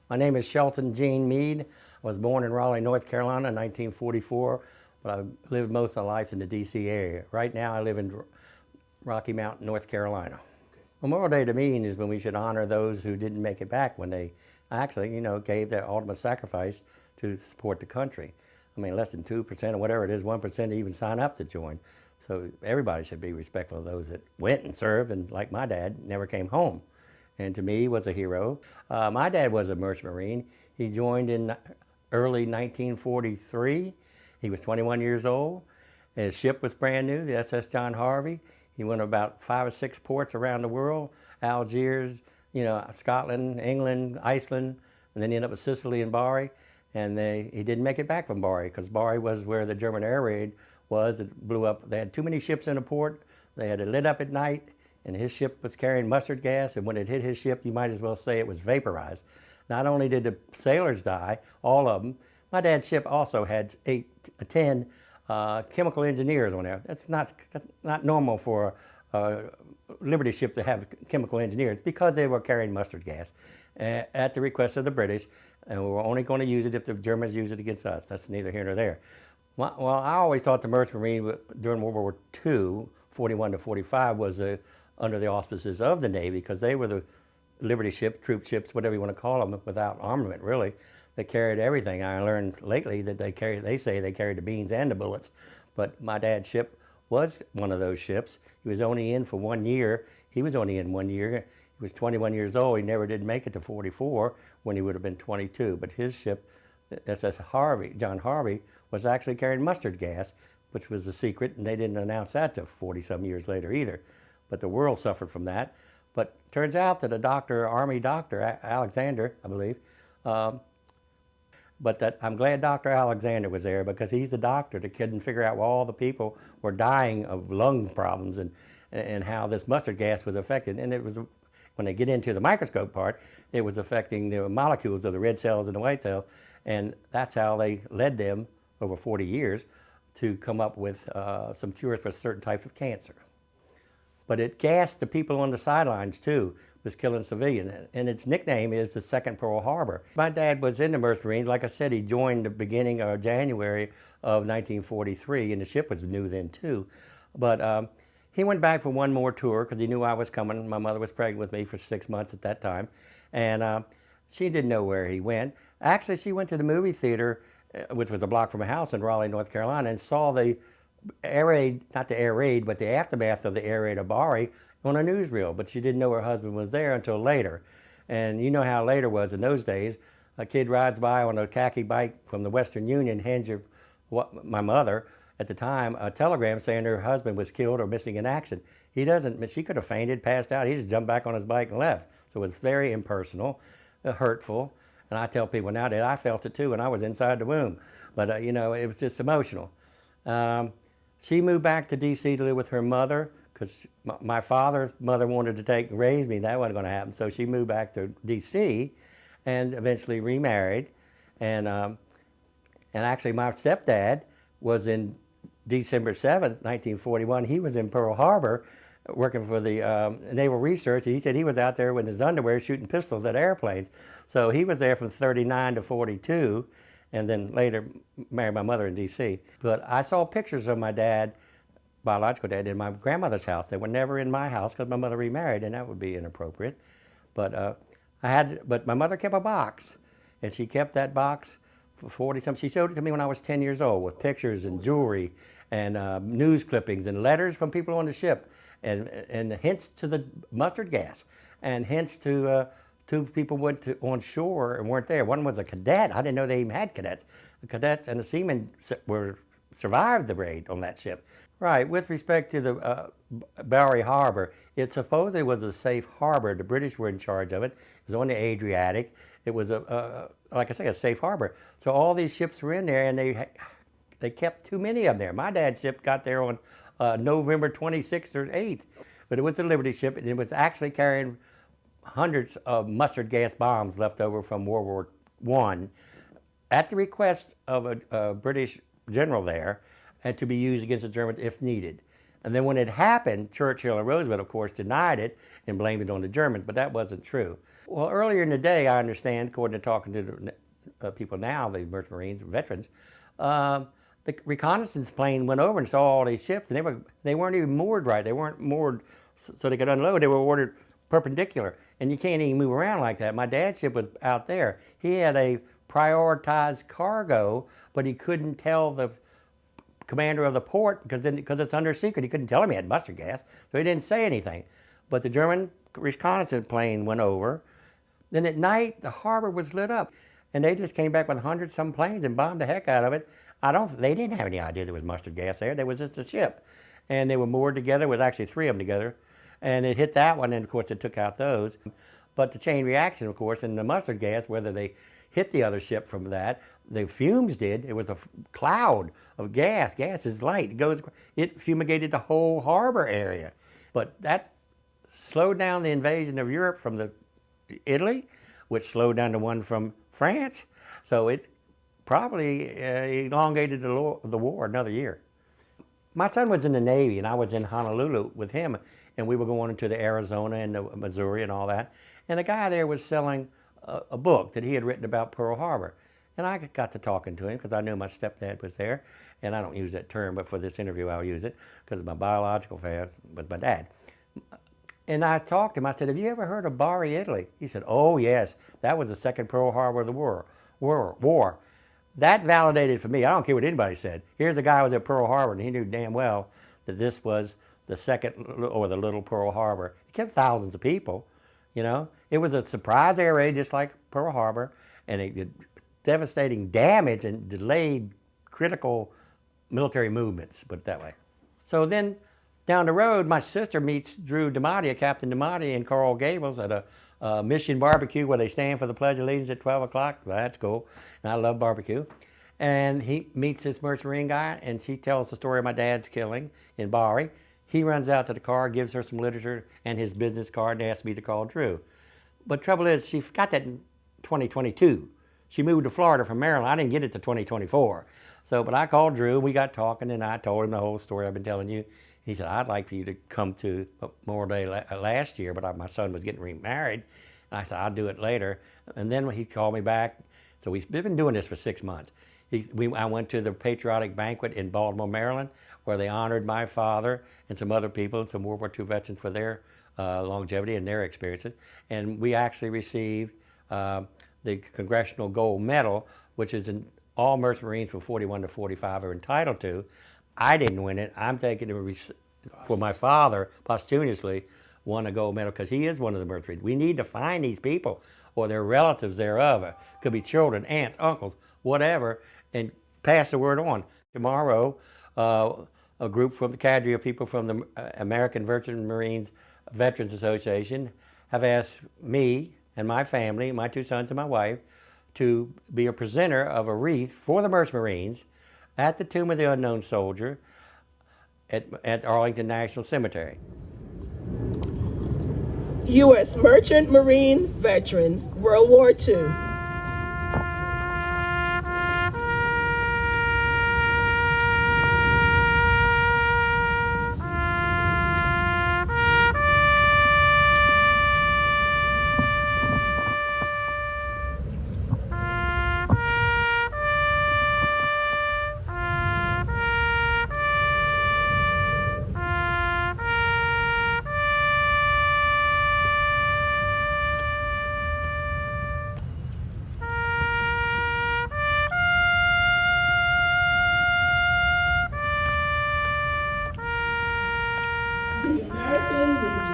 My name is Shelton Meade. I was born in Raleigh, North Carolina in 1944, but I've lived most of my life in the D.C. area. Right now I live in Rocky Mount, North Carolina. Memorial Day to me is when we should honor those who didn't make it back when they actually, gave their ultimate sacrifice to support the country. I mean, less than 2% or whatever it is, 1% even sign up to join. So everybody should be respectful of those that went and served and, like my dad, never came home. And to me, was a hero. My dad was a merchant marine. He joined in early 1943. He was 21 years old. His ship was brand new, the SS John Harvey. He went about 5 or 6 ports around the world, Algiers, Scotland, England, Iceland, and then he ended up with Sicily and Bari. And he didn't make it back from Bari because Bari was where the German air raid was. It blew up. They had too many ships in a port. They had it lit up at night, and his ship was carrying mustard gas, and when it hit his ship, you might as well say it was vaporized. Not only did the sailors die, all of them, my dad's ship also had 10 chemical engineers on there. That's not normal for a Liberty ship to have chemical engineers because they were carrying mustard gas at the request of the British, and we were only going to use it if the Germans used it against us. That's neither here nor there. Well, I always thought the Merchant Marine during World War II, 41 to 45, was under the auspices of the Navy because they were the Liberty ship, troop ships, whatever you want to call them, without armament really. They carried everything. I learned lately that they say they carried the beans and the bullets, but my dad's ship was one of those ships. He was only in for 1 year. He was only in 1 year. He was 21 years old. He never did make it to 44 when he would have been 22, but his ship, SS Harvey, John Harvey, was actually carrying mustard gas, which was a secret, and they didn't announce that till 40-some years later either. But the world suffered from that. But turns out that a doctor, Army doctor, Alexander, I believe, but that I'm glad Dr. Alexander was there because he's the doctor that couldn't figure out why all the people were dying of lung problems and how this mustard gas was affected. And it was, when they get into the microscope part, it was affecting the molecules of the red cells and the white cells. And that's how they led them over 40 years to come up with some cures for certain types of cancer. But it gassed the people on the sidelines too, was killing civilians. And its nickname is the Second Pearl Harbor. My dad was in the Merchant Marine. Like I said, he joined the beginning of January of 1943, and the ship was new then too. But he went back for one more tour because he knew I was coming. My mother was pregnant with me for 6 months at that time. And she didn't know where he went. Actually, she went to the movie theater, which was a block from her house in Raleigh, North Carolina, and saw the air raid, not the air raid, but the aftermath of the air raid of Bari on a newsreel. But she didn't know her husband was there until later. And you know how later was in those days. A kid rides by on a khaki bike from the Western Union, hands my mother at the time a telegram saying her husband was killed or missing in action. He doesn't, she could have fainted, passed out. He just jumped back on his bike and left. So it was very impersonal, hurtful. And I tell people nowadays, I felt it too when I was inside the womb. But it was just emotional. She moved back to D.C. to live with her mother because my father's mother wanted to take and raise me. That wasn't going to happen. So she moved back to D.C. and eventually remarried. And actually my stepdad was in December 7th, 1941. He was in Pearl Harbor working for the Naval Research. He said he was out there with his underwear shooting pistols at airplanes. So he was there from 39 to 42. And then later married my mother in D.C. But I saw pictures of my dad, biological dad, in my grandmother's house. They were never in my house because my mother remarried, and that would be inappropriate. But but my mother kept a box, and she kept that box for 40-something. She showed it to me when I was 10 years old with pictures and jewelry and news clippings and letters from people on the ship and hints to the mustard gas and hints to 2 people went on shore and weren't there. One was a cadet. I didn't know they even had cadets. The cadets and the seamen survived the raid on that ship. Right, with respect to the Bari Harbor, it supposedly was a safe harbor. The British were in charge of it. It was on the Adriatic. It was, like I say, a safe harbor. So all these ships were in there, and they kept too many of them there. My dad's ship got there on November 26th or 8th, but it was a Liberty ship, and it was actually carrying hundreds of mustard gas bombs left over from World War I at the request of a British general there and to be used against the Germans if needed. And then when it happened, Churchill and Roosevelt, of course, denied it and blamed it on the Germans, but that wasn't true. Well, earlier in the day, I understand, according to talking to the people now, the Merchant Marines, veterans, the reconnaissance plane went over and saw all these ships, and they weren't even moored right. They weren't moored so they could unload. They were ordered perpendicular, and you can't even move around like that. My dad's ship was out there. He had a prioritized cargo, but he couldn't tell the commander of the port because it's under secret. He couldn't tell him he had mustard gas, so he didn't say anything. But the German reconnaissance plane went over. Then at night, the harbor was lit up, and they just came back with 100-some planes and bombed the heck out of it. They didn't have any idea there was mustard gas there. There was just a ship, and they were moored together. There was actually 3 of them together, and it hit that one, and of course it took out those. But the chain reaction, of course, and the mustard gas, whether they hit the other ship from that, the fumes did. It was a cloud of gas. Gas is light. It fumigated the whole harbor area. But that slowed down the invasion of Europe from Italy, which slowed down the one from France. So it probably elongated the war another year. My son was in the Navy, and I was in Honolulu with him, and we were going into the Arizona and the Missouri and all that. And the guy there was selling a book that he had written about Pearl Harbor. And I got to talking to him because I knew my stepdad was there. And I don't use that term, but for this interview I'll use it because my biological dad was my dad. And I talked to him. I said, have you ever heard of Bari, Italy? He said, oh, yes. That was the second Pearl Harbor of the war. That validated for me. I don't care what anybody said. Here's a guy who was at Pearl Harbor, and he knew damn well that this was the second, or the little Pearl Harbor. It killed thousands of people, you know. It was a surprise air raid just like Pearl Harbor, and it did devastating damage and delayed critical military movements, put it that way. So then down the road, my sister meets Drew DiMattei, Captain DiMattei, in Coral Gables at a mission barbecue where they stand for the Pledge of Allegiance at 12 o'clock. That's cool. And I love barbecue. And he meets this Merchant Marine guy, and she tells the story of my dad's killing in Bari. He runs out to the car, gives her some literature and his business card, and asks me to call Drew. But trouble is, she got that in 2022. She moved to Florida from Maryland. I didn't get it to 2024. But I called Drew, we got talking, and I told him the whole story I've been telling you. He said, I'd like for you to come to Memorial Day last year, but my son was getting remarried. And I said, I'll do it later. And then he called me back. So we've been doing this for 6 months. I went to the patriotic banquet in Baltimore, Maryland, where they honored my father and some other people, some World War II veterans for their longevity and their experiences. And we actually received the Congressional Gold Medal, which is all Merchant Marines from 41 to 45 are entitled to. I didn't win it. I'm taking it for my father, posthumously, won a gold medal because he is one of the Merchant Marines. We need to find these people or their relatives thereof. It could be children, aunts, uncles, whatever, and pass the word on. Tomorrow, a group from the cadre of people from the American Merchant Marines Veterans Association have asked me and my family, my 2 sons and my wife, to be a presenter of a wreath for the Merchant Marines at the Tomb of the Unknown Soldier at Arlington National Cemetery. U.S. Merchant Marine veterans, World War II. The American Legion.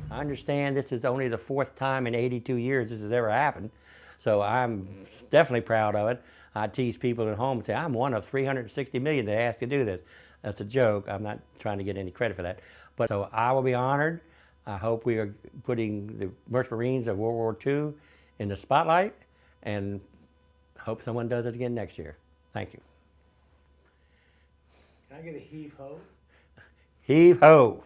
I understand this is only the 4th time in 82 years this has ever happened, so I'm definitely proud of it. I tease people at home and say, I'm one of 360 million that asked to do this. That's a joke. I'm not trying to get any credit for that. But so I will be honored. I hope we are putting the Merchant Marines of World War II in the spotlight, and hope someone does it again next year. Thank you. Can I get a heave ho? Heave ho.